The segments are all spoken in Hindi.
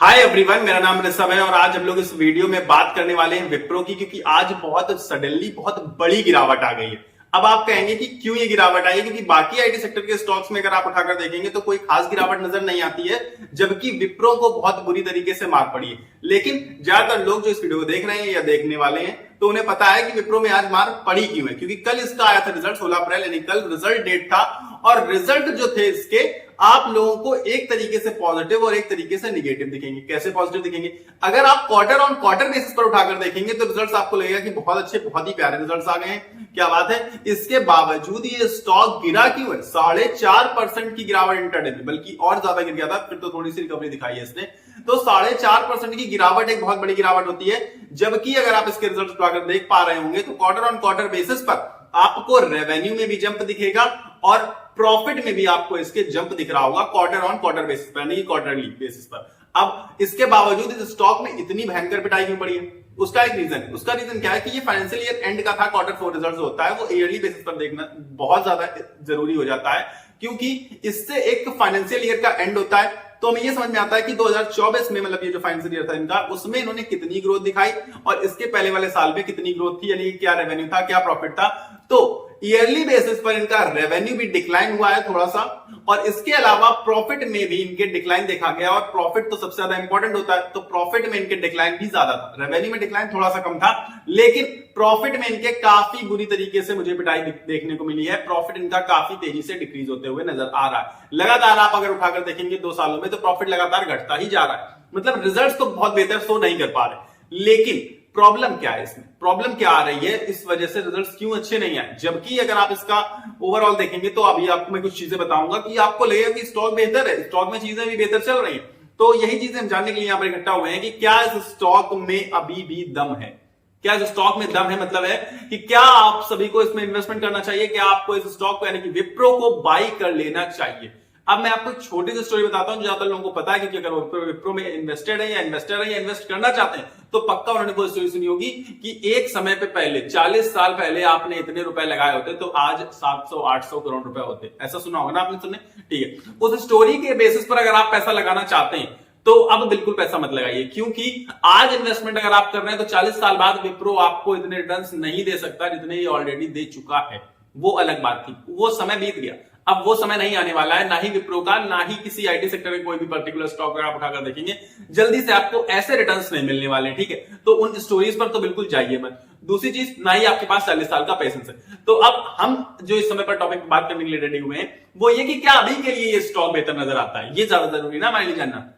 हाय एवरीवन, मेरा नाम ऋषभ है और आज हम लोग इस वीडियो में बात करने वाले हैं विप्रो की, क्योंकि आज बहुत सडनली बहुत बड़ी गिरावट आ गई है। अब आप कहेंगे कि क्यों ये गिरावट आई है, क्योंकि बाकी आईटी सेक्टर के स्टॉक्स में अगर आप उठाकर देखेंगे तो कोई खास गिरावट नजर नहीं आती है, जबकि विप्रो को बहुत बुरी तरीके से मार पड़ी है। लेकिन ज्यादातर लोग जो इस वीडियो को देख रहे हैं या देखने वाले हैं तो उन्हें पता है कि विप्रो में आज मार पड़ी क्यों है, क्योंकि कल इसका आया था रिजल्ट 16 अप्रैल, यानी कल रिजल्ट डेट था। और रिजल्ट जो थे इसके आप लोगों को एक तरीके से पॉजिटिव और एक तरीके से निगेटिव दिखेंगे। कैसे पॉजिटिव दिखेंगे? अगर आप क्वार्टर ऑन क्वार्टर बेसिस पर उठाकर देखेंगे तो रिजल्ट्स आपको लगेगा कि बहुत अच्छे, बहुत ही प्यारे रिजल्ट्स आ गए हैं, क्या बात है। इसके बावजूद ये स्टॉक गिरा क्यों है? 4.5% की गिरावट इंटरडे में, बल्कि और ज्यादा गिर गया था, फिर तो थोड़ी सी रिकवरी दिखाई है इसने। तो 4.5% की गिरावट एक बहुत बड़ी गिरावट होती है, जबकि अगर आप इसके रिजल्ट उठाकर देख पा रहे होंगे तो क्वार्टर ऑन क्वार्टर बेसिस पर आपको रेवेन्यू में भी जंप दिखेगा और प्रॉफिट में भी आपको इसके जंप दिख रहा होगा क्वार्टर ऑन क्वार्टर बेसिस पर, नहीं क्वार्टरली बेसिस पर। अब इसके बावजूद इस स्टॉक में इतनी भयंकर पिटाई क्यों पड़ी है? उसका एक रीजन, उसका रीजन क्या है कि ये फाइनेंशियल ईयर एंड का था। क्वार्टर 4 रिजल्ट होता है वो ईयरली बेसिस पर देखना बहुत ज्यादा जरूरी हो जाता है, क्योंकि इससे एक फाइनेंशियल ईयर का एंड होता है। तो हमें ये समझ में आता है कि 2024 में, मतलब ये जो फाइनेंशियल ईयर था इनका, उसमें इन्होंने कितनी ग्रोथ दिखाई और इसके पहले वाले साल में कितनी ग्रोथ थी, यानी क्या रेवेन्यू था, क्या प्रॉफिट था। तो ईयरली बेसिस पर इनका रेवेन्यू भी डिक्लाइन हुआ है थोड़ा सा, और इसके अलावा प्रॉफिट में भी इनके डिक्लाइन देखा गया। और प्रॉफिट तो सबसे ज्यादा इंपॉर्टेंट होता है, तो प्रॉफिट में इनके डिक्लाइन भी ज्यादा था। रेवेन्यू में डिक्लाइन थोड़ा सा कम था, लेकिन प्रॉफिट में इनके काफी बुरी तरीके से मुझे पिटाई देखने को मिली है। प्रॉफिट इनका काफी तेजी से डिक्रीज होते हुए नजर आ रहा है। लगातार आप अगर उठाकर देखेंगे 2 सालों में तो प्रॉफिट लगातार घटता ही जा रहा है। मतलब रिजल्ट्स तो बहुत बेहतर शो नहीं कर पा रहे, लेकिन प्रॉब्लम क्या है इसमें? प्रॉब्लम क्या आ रही है, इस वजह से रिजल्ट्स क्यों अच्छे नहीं आए? जबकि अगर आप इसका ओवरऑल देखेंगे तो अभी आपको मैं कुछ चीजें बताऊंगा कि आपको लगेगा कि स्टॉक बेहतर है, स्टॉक में चीजें भी बेहतर चल रही हैं। तो यही चीजें हम जानने के लिए यहां पर इकट्ठा हुए हैं कि क्या इस स्टॉक में अभी भी दम है। क्या इस स्टॉक में दम है, मतलब है कि क्या आप सभी को इसमें इन्वेस्टमेंट करना चाहिए, क्या आपको इस स्टॉक को, यानी कि विप्रो को बाई कर लेना चाहिए। अब मैं आपको एक छोटी सी स्टोरी बताता हूं, ज्यादातर लोगों को पता है, क्योंकि अगर वो विप्रो में इन्वेस्टेड है या इन्वेस्टर है या इन्वेस्ट करना चाहते हैं तो पक्का उन्होंने कोई स्टोरी सुनी होगी कि एक समय पे पहले, 40 साल पहले आपने इतने रुपए लगाए होते तो आज 700-800 करोड़ रुपए होते। ऐसा सुना होगा ना आपने? सुने? ठीक है, उस स्टोरी के बेसिस पर अगर आप पैसा लगाना चाहते हैं तो अब बिल्कुल पैसा मत लगाइए, क्योंकि आज इन्वेस्टमेंट अगर आप कर रहे हैं तो 40 साल बाद विप्रो आपको इतने रिटर्न्स नहीं दे सकता जितने ये ऑलरेडी दे चुका है। वो अलग बात थी, वो समय बीत गया। अब वो समय नहीं आने वाला है, ना ही विप्रो का, ना ही किसी आईटी सेक्टर में कोई भी पर्टिकुलर स्टॉक अगर आप उठाकर देखेंगे जल्दी से आपको ऐसे रिटर्न्स नहीं मिलने वाले। ठीक है, तो उन स्टोरीज पर तो बिल्कुल जाइए मत। दूसरी चीज, ना ही आपके पास 40 साल का पेशेंस है। तो अब हम जो इस समय पर टॉपिक बात करने के लिए रेडी हुए हैं वो ये कि क्या अभी के लिए ये स्टॉक बेहतर नजर आता है, ये ज्यादा जरूरी ना हमारे लिए जानना।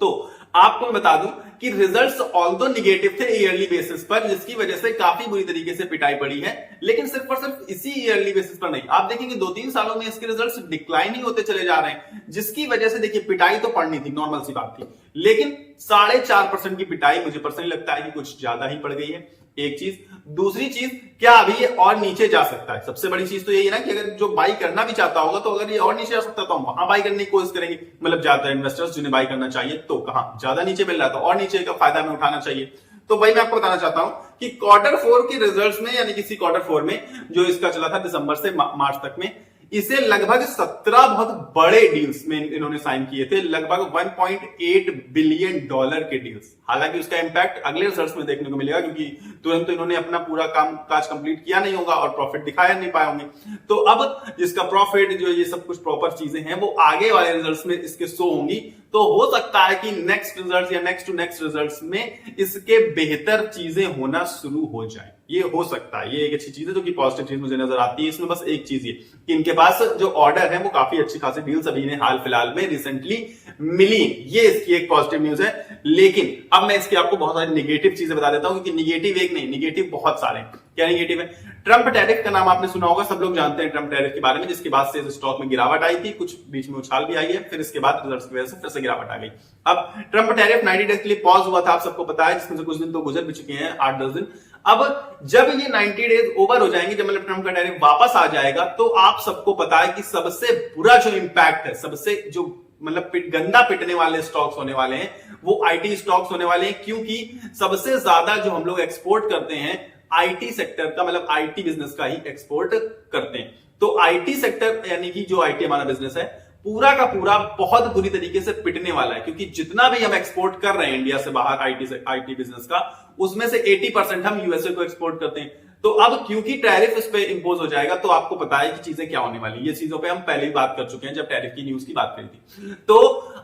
तो आपको मैं बता दूं कि रिजल्ट्स ऑल्दो निगेटिव थे ईयरली बेसिस पर, जिसकी वजह से काफी बुरी तरीके से पिटाई पड़ी है। लेकिन सिर्फ और सिर्फ इसी ईयरली बेसिस पर नहीं, आप देखेंगे 2-3 सालों में इसके रिजल्ट्स डिक्लाइन ही होते चले जा रहे हैं, जिसकी वजह से देखिए पिटाई तो पड़नी थी, नॉर्मल सी बात थी, लेकिन 4.5% की पिटाई मुझे पर्सनली लगता है कि कुछ ज्यादा ही पड़ गई है। एक चीज। दूसरी चीज, क्या अभी ये और नीचे जा सकता है? सबसे बड़ी चीज तो यही है ना कि अगर जो बाई करना भी चाहता होगा तो अगर ये और नीचे जा सकता है तो हम वहां बाई करने की कोशिश करेंगे। मतलब ज्यादा इन्वेस्टर्स जिन्हें बाई करना चाहिए तो कहां ज्यादा नीचे मिल रहा है तो और नीचे का फायदा में उठाना चाहिए। तो वही मैं आपको बताना चाहता हूं कि क्वार्टर 4 के रिजल्ट्स में, यानी किसी क्वार्टर 4 में जो इसका चला था दिसंबर से मार्च तक में, इसे लगभग 17 बहुत बड़े डील्स में इन्होंने साइन किए थे, लगभग $1.8 बिलियन के डील्स। हालांकि उसका इंपैक्ट अगले रिजल्ट्स में देखने को मिलेगा, क्योंकि तुरंत तो इन्होंने अपना पूरा काम काज कंप्लीट किया नहीं होगा और प्रॉफिट दिखाया नहीं पाए होंगे। तो अब जिसका प्रॉफिट, जो ये सब कुछ प्रॉपर चीजें हैं, वो आगे वाले रिजल्ट्स में इसके शो होंगी। तो हो सकता है कि नेक्स्ट रिजल्ट्स या नेक्स्ट टू नेक्स्ट रिजल्ट्स में इसके बेहतर चीजें होना शुरू हो जाए। ये हो सकता है, ये एक अच्छी चीज है, जो कि पॉजिटिव चीज मुझे नजर आती है इसमें। बस एक चीज ये कि इनके पास जो ऑर्डर है वो काफी अच्छी खासी डील्स अभी ने हाल फिलहाल में रिसेंटली मिली, ये इसकी एक पॉजिटिव न्यूज है। लेकिन अब मैं इसकी आपको बहुत सारी निगेटिव चीजें बता देता हूं, क्योंकि निगेटिव एक नहीं, निगेटिव बहुत सारे हैं। क्या निगेटिव है? ट्रंप टैरिफ का नाम आपने सुना होगा, सब लोग जानते हैं ट्रंप टैरिफ के बारे में, जिसके बाद से स्टॉक में गिरावट आई थी, कुछ बीच में उछाल भी आई है, फिर इसके बाद रिजल्ट्स की वजह से फिर से गिरावट आ गई। अब ट्रंप टैरिफ 90 डेज के लिए पॉज हुआ था, आप सबको पता है, जिसमें से कुछ दिन तो गुजर भी चुके हैं, 8-10 दिन। अब जब ये 90 डेज ओवर हो जाएंगे, जब मतलब ट्रंप का टैरिफ वापस आ जाएगा, तो आप सबको पता है कि सबसे बुरा जो इंपैक्ट है, सबसे जो मतलब गंदा पिटने वाले स्टॉक्स होने वाले हैं वो आईटी स्टॉक्स होने वाले हैं, क्योंकि सबसे ज्यादा जो हम लोग एक्सपोर्ट करते हैं आईटी सेक्टर का, मतलब आईटी बिजनेस का ही एक्सपोर्ट करते हैं। तो आईटी सेक्टर, यानी कि जो आईटी हमारा बिजनेस है, पूरा का पूरा बहुत बुरी तरीके से पिटने वाला है, क्योंकि जितना भी हम एक्सपोर्ट कर रहे हैं इंडिया से बाहर आईटी बिजनेस का, उसमें से 80% हम यूएसए को एक्सपोर्ट करते हैं। तो अब क्योंकि टैरिफ इस पे इंपोज हो जाएगा, तो आपको पता है कि चीजें क्या होने वाली, ये चीजों पे हम पहले ही बात कर चुके हैं जब टैरिफ की न्यूज की बात करी थी। तो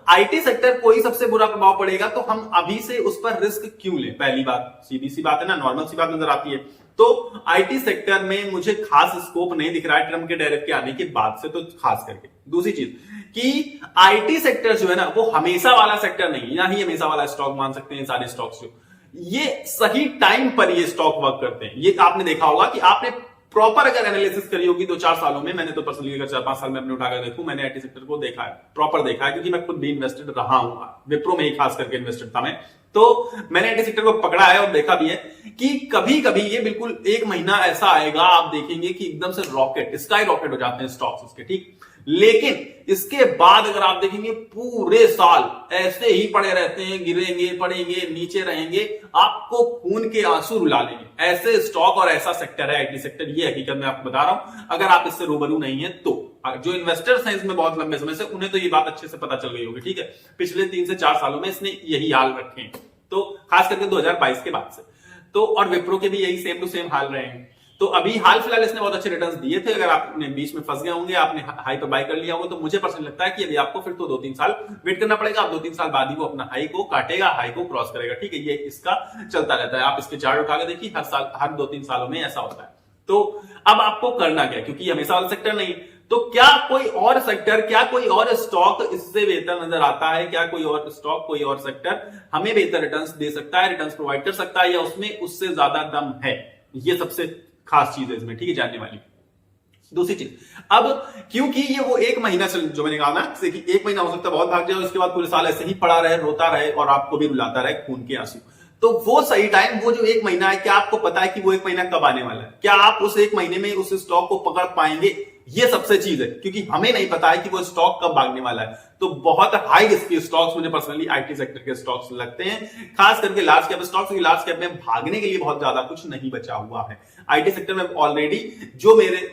आईटी सेक्टर को ही सबसे बुरा प्रभाव पड़ेगा, तो हम अभी से उस पर रिस्क क्यों लें? पहली बात, सीधी सी बात है ना, नॉर्मल सी बात नजर आती है। तो आईटी सेक्टर में मुझे खास स्कोप नहीं दिख रहा है ट्रम्प के टैरिफ के आने के बाद से, तो खास करके। दूसरी चीज कि आईटी सेक्टर जो है ना, वो हमेशा वाला सेक्टर नहीं, ना ही हमेशा वाला स्टॉक मान सकते हैं सारे स्टॉक्स जो, ये सही टाइम पर ये स्टॉक वर्क करते हैं। ये आपने देखा होगा कि आपने प्रॉपर अगर एनालिसिस करी होगी 2-4 सालों में, मैंने तो पर्सनली अगर 4-5 साल में अपने उठाकर देखूं, मैंने आईटी सेक्टर को देखा है, प्रॉपर देखा है, क्योंकि मैं खुद भी इन्वेस्टेड रहा हूं, विप्रो में ही खास करके इन्वेस्टेड था मैं। तो मैंने आईटी सेक्टर को पकड़ा है और देखा भी है कि कभी कभी ये बिल्कुल एक महीना ऐसा आएगा, आप देखेंगे कि एकदम से रॉकेट, स्काई रॉकेट हो जाते हैं स्टॉक्स उसके, ठीक। लेकिन इसके बाद अगर आप देखेंगे पूरे साल ऐसे ही पड़े रहते हैं, गिरेंगे, पड़ेंगे, नीचे रहेंगे, आपको खून के आंसू रुला लेंगे। ऐसे स्टॉक और ऐसा सेक्टर है आईटी सेक्टर, ये हकीकत मैं आपको बता रहा हूं। अगर आप इससे रूबरू नहीं है तो जो इन्वेस्टर्स हैं इसमें बहुत लंबे समय से, उन्हें तो ये बात अच्छे से पता चल गई होगी, ठीक है। पिछले 3 से 4 सालों में इसने यही हाल रखे हैं, तो खास करके 2022 के बाद से। तो और विप्रो के भी यही सेम टू सेम हाल रहे हैं। तो अभी हाल फिलहाल इसने बहुत अच्छे रिटर्न्स दिए थे। अगर आपने बीच में फंस गए होंगे, आपने हाई पे बाय कर लिया होगा, तो मुझे पर्सनली लगता है कि अभी आपको फिर तो 2-3 साल वेट करना पड़ेगा। आप 2-3 साल बाद ही वो अपना हाई को काटेगा, हाई को क्रॉस करेगा, ठीक है। ये इसका चलता रहता है, आप इसके चार्ट उठा के देखिए, हर साल, हर 2-3 सालों में ऐसा होता है। तो अब आपको करना क्या, क्योंकि हमेशा वाला सेक्टर नहीं, तो क्या कोई और सेक्टर, क्या कोई और स्टॉक इससे बेहतर नजर आता है? क्या कोई और स्टॉक, कोई और सेक्टर हमें बेहतर रिटर्न्स दे सकता है, रिटर्न्स प्रोवाइड कर सकता है, या उसमें उससे ज्यादा दम है? ये सबसे खास चीज है इसमें, ठीक है, जानने वाली। दूसरी चीज, अब क्योंकि ये वो एक महीना चल, जो मैंने कहा ना कि एक महीना हो सकता है बहुत भाग जाए, उसके बाद पूरे साल ऐसे ही पड़ा रहे, रोता रहे और आपको भी रुलाता रहे खून के आंसू, तो वो सही टाइम, वो जो एक महीना है, क्या आपको पता है कि वो एक महीना कब आने वाला है? क्या आप उस एक महीने में उस स्टॉक को पकड़ पाएंगे? ये सबसे चीज है, क्योंकि हमें नहीं पता है कि वो स्टॉक कब भागने वाला है। तो बहुत हाई रिस्क स्टॉक्स मुझे पर्सनली आईटी सेक्टर के स्टॉक्स लगते हैं, खास करके लार्ज कैप स्टॉक्स, क्योंकि लार्ज कैप में भागने के लिए बहुत ज्यादा कुछ नहीं बचा हुआ है। आईटी सेक्टर में ऑलरेडी जो मेरे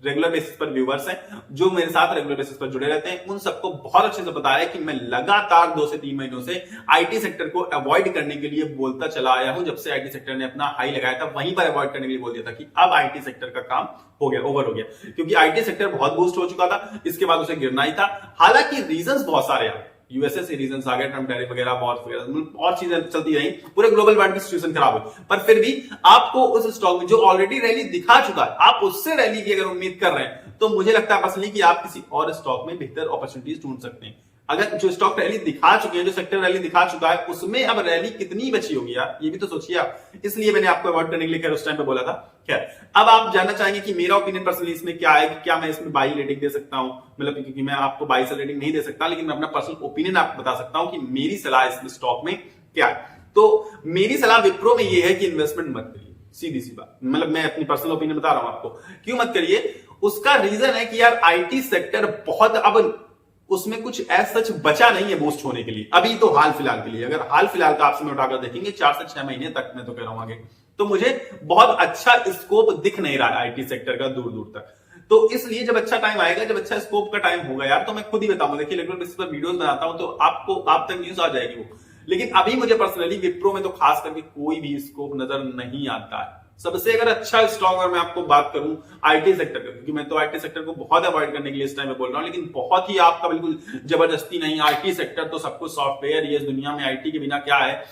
रेगुलर बेसिस पर व्यूवर्स हैं, जो मेरे साथ रेगुलर बेसिस पर जुड़े रहते हैं, उन सबको बहुत अच्छे से पता है कि मैं लगातार 2 से 3 महीनों से आईटी सेक्टर को अवॉइड करने के लिए बोलता चला आया हूं। जब से आईटी सेक्टर ने अपना हाई लगाया था, वहीं पर अवॉइड करने के लिए बोल दिया था कि अब आईटी सेक्टर का काम हो गया, ओवर हो गया, क्योंकि आईटी सेक्टर बहुत बूस्ट हो चुका था, इसके बाद उसे गिरना ही था। हालांकि रीजंस बहुत सारे हैं, यूएसए से रीजंस आ गए, ट्रम्प टैरिफ वगैरह, वॉर्स वगैरह, और चीजें चलती रही, पूरे ग्लोबल वर्ल्ड की सिचुएशन खराब हुई, पर फिर भी आपको उस स्टॉक में जो ऑलरेडी रैली दिखा चुका है, आप उससे रैली की अगर उम्मीद कर रहे हैं, तो मुझे लगता है पर्सनली कि आप किसी और स्टॉक में बेहतर अपॉर्चुनिटीज ढूंढ सकते हैं। अगर जो स्टॉक रैली दिखा चुके हैं, जो सेक्टर रैली दिखा चुका है, उसमें अब रैली कितनी बची होगी यार, ये भी तो सोचिए आप। इसलिए मैंने आपको अवॉइड करने के लिए खैर उस टाइम पे बोला था। खैर, अब आप जानना चाहेंगे कि मेरा ओपिनियन पर्सनली इसमें क्या है, कि क्या मैं इसमें बाई रेटिंग दे सकता हूं, मतलब क्योंकि मैं आपको बाई से रेटिंग नहीं दे सकता, लेकिन मैं अपना पर्सनल ओपिनियन आपको बता सकता हूं कि मेरी सलाह इस स्टॉक में क्या है। तो मेरी सलाह विप्रो में ये है कि इन्वेस्टमेंट मत करिए, सीधी सी बात, मतलब मैं अपनी पर्सनल ओपिनियन बता रहा हूं आपको। क्यों मत करिए? उसका रीजन है कि यार आईटी सेक्टर बहुत, अब उसमें कुछ ऐसा सच बचा नहीं है बूस्ट होने के लिए, अभी तो हाल फिलहाल के लिए। अगर हाल फिलहाल का आपसे मैं उठाकर देखेंगे 4 से 6 महीने तक, मैं तो कह रहा हूं आगे, तो मुझे बहुत अच्छा स्कोप दिख नहीं रहा है आईटी सेक्टर का दूर दूर तक। तो इसलिए जब अच्छा टाइम आएगा, जब अच्छा स्कोप का टाइम होगा यार, तो मैं खुद ही बताऊंगा। देखिए, रेगुलर बेसिस पर वीडियोस बनाता हूं, तो आपको आप तक न्यूज आ जाएगी वो। लेकिन अभी मुझे पर्सनली विप्रो में तो खास करके कोई भी स्कोप नजर नहीं आता है। सबसे अगर अच्छा स्टॉक, अगर मैं आपको बात करूं आईटी सेक्टर का, क्योंकि मैं तो आईटी सेक्टर को बहुत अवॉइड करने के लिए इस टाइम में बोल रहा हूं, लेकिन बहुत ही आपका बिल्कुल जबरदस्ती नहीं, आईटी सेक्टर तो सब कुछ सॉफ्टवेयर, ये इस दुनिया में आईटी के बिना क्या है,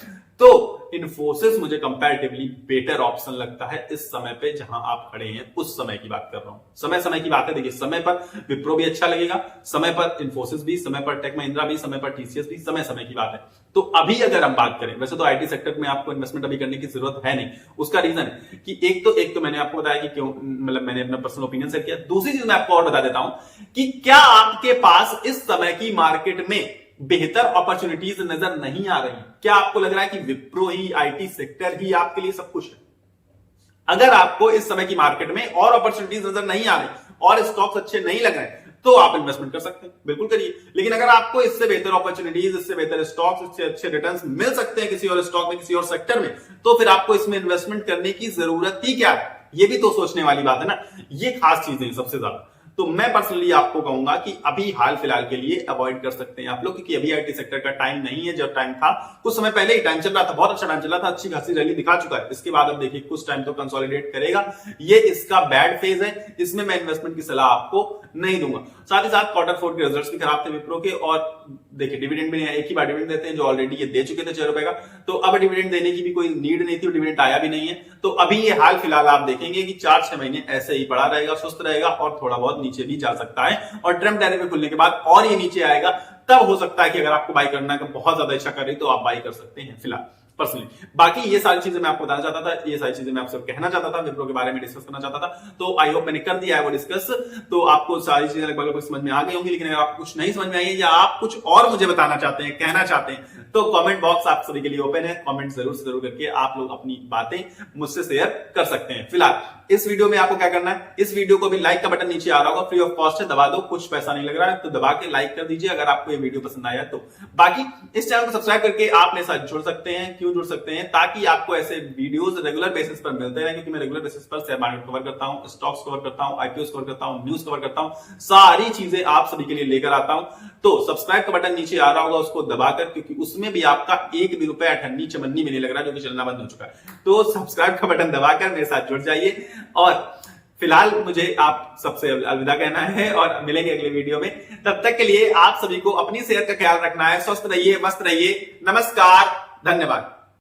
तो इन्फोसिस मुझे कंपैरेटिवली बेटर ऑप्शन लगता है इस समय पे जहां आप खड़े हैं। उस समय की बात कर रहा हूं, समय समय की बात है। देखिए, समय पर विप्रो भी अच्छा लगेगा, समय पर इन्फोसिस भी, समय पर टेक महिंद्रा भी, समय पर टीसीएस भी, समय समय की बात है। तो अभी अगर हम बात करें, वैसे तो आईटी सेक्टर में आपको इन्वेस्टमेंट अभी करने की जरूरत है नहीं। उसका रीजन है कि एक तो मैंने आपको बताया कि क्यों, मतलब मैंने अपना पर्सनल ओपिनियन शेयर किया। दूसरी चीज मैं आपको और बता देता हूं कि क्या आपके पास इस समय की मार्केट में बेहतर अपॉर्चुनिटीज नजर नहीं आ रही? क्या आपको लग रहा है कि विप्रो ही, आईटी सेक्टर ही आपके लिए सब कुछ है? अगर आपको इस समय की मार्केट में और अपॉर्चुनिटीज नजर नहीं आ रही और स्टॉक्स अच्छे नहीं लग रहे, तो आप इन्वेस्टमेंट कर सकते हैं, बिल्कुल करिए। लेकिन अगर आपको इससे बेहतर अपॉर्चुनिटीज, इससे बेहतर स्टॉक्स, इससे अच्छे रिटर्न्स मिल सकते हैं किसी और स्टॉक में, किसी और सेक्टर में, तो फिर आपको इसमें इन्वेस्टमेंट करने की जरूरत ही क्या है? ये भी तो सोचने वाली बात है ना। ये खास चीजें सबसे ज्यादा। तो मैं पर्सनली आपको कहूंगा कि अभी हाल फिलहाल के लिए अवॉइड कर सकते हैं आप लोग, क्योंकि अभी आईटी सेक्टर का टाइम नहीं है। जब टाइम था कुछ समय पहले ही टाइम चल रहा था, बहुत अच्छा टाइम चल रहा था, अच्छी खासी रैली दिखा चुका है। इसके बाद अब देखिए कुछ टाइम तो कंसोलिडेट करेगा, ये इसका बैड फेज है, इसमें मैं इन्वेस्टमेंट की सलाह आपको नहीं दूंगा। साथ ही साथ क्वार्टर 4 के रिजल्ट्स भी खराब थे विप्रो के, और देखिए डिविडेंड भी नहीं, एक ही बार डिविडेंड देते हैं, जो ऑलरेडी ये दे चुके थे 6 रुपए का, तो अब डिविडेंड देने की भी कोई नीड नहीं थी, डिविडेंड आया भी नहीं है। तो अभी ये हाल फिलहाल आप देखेंगे कि 4-6 महीने ऐसे ही पड़ा रहेगा, सुस्त रहेगा और थोड़ा बहुत नीचे भी जा सकता है, और ट्रम्प टैरिफ पे खुलने के बाद और ये नीचे आएगा। तब हो सकता है कि अगर आपको बाई करना का बहुत ज्यादा इच्छा कर रही तो आप बाई कर सकते हैं फिलहाल पर्सनली। बाकी ये सारी चीजें मैं आपको बताना चाहता था, ये सारी चीजें मैं आपसे कहना चाहता था, विप्रो के बारे में डिस्कस करना चाहता था। तो आई होप मैंने कर दिया है वो डिस्कस, तो आपको सारी चीजें लगभग समझ में आ गई होंगी। लेकिन अगर आपको कुछ नहीं समझ में आई है या आप कुछ और मुझे बताना चाहते हैं, कहना चाहते हैं, तो कमेंट बॉक्स आप सभी के लिए ओपन है। कमेंट जरूर से जरूर करके आप लोग अपनी बातें मुझसे शेयर कर सकते हैं। फिलहाल इस वीडियो में आपको क्या करना है, इस वीडियो को भी लाइक का बटन नीचे आ रहा होगा, फ्री ऑफ कॉस्ट है, दबा दो, कुछ पैसा नहीं लग रहा है, तो दबा के लाइक कर दीजिए अगर आपको ये वीडियो पसंद आया तो। बाकी इस चैनल को सब्सक्राइब करके आप मेरे साथ जुड़ सकते हैं। क्यों जुड़ सकते हैं? ताकि आपको ऐसे वीडियोस रेगुलर बेसिस पर मिलते रहे, क्योंकि मैं रेगुलर बेसिस पर शेयर मार्केट कवर करता हूं, स्टॉक्स कवर करता हूं, आईपीओ कवर करता हूं, न्यूज कवर करता हूं, सारी चीजें आप सभी के लिए लेकर आता हूं। तो सब्सक्राइब का बटन नीचे आ रहा होगा, उसको दबाकर, क्योंकि उसमें भी आपका एक भी रुपया ठन्नी चमन्नी में नहीं लग रहा, जो कि चलना बंद हो चुका है। तो सब्सक्राइब का बटन दबाकर मेरे साथ जुड़ जाइए। और फिलहाल मुझे आप सबसे अलविदा कहना है और मिलेंगे अगले वीडियो में। तब तक के लिए आप सभी को अपनी सेहत का ख्याल रखना है। स्वस्थ रहिए, मस्त रहिए। नमस्कार, धन्यवाद।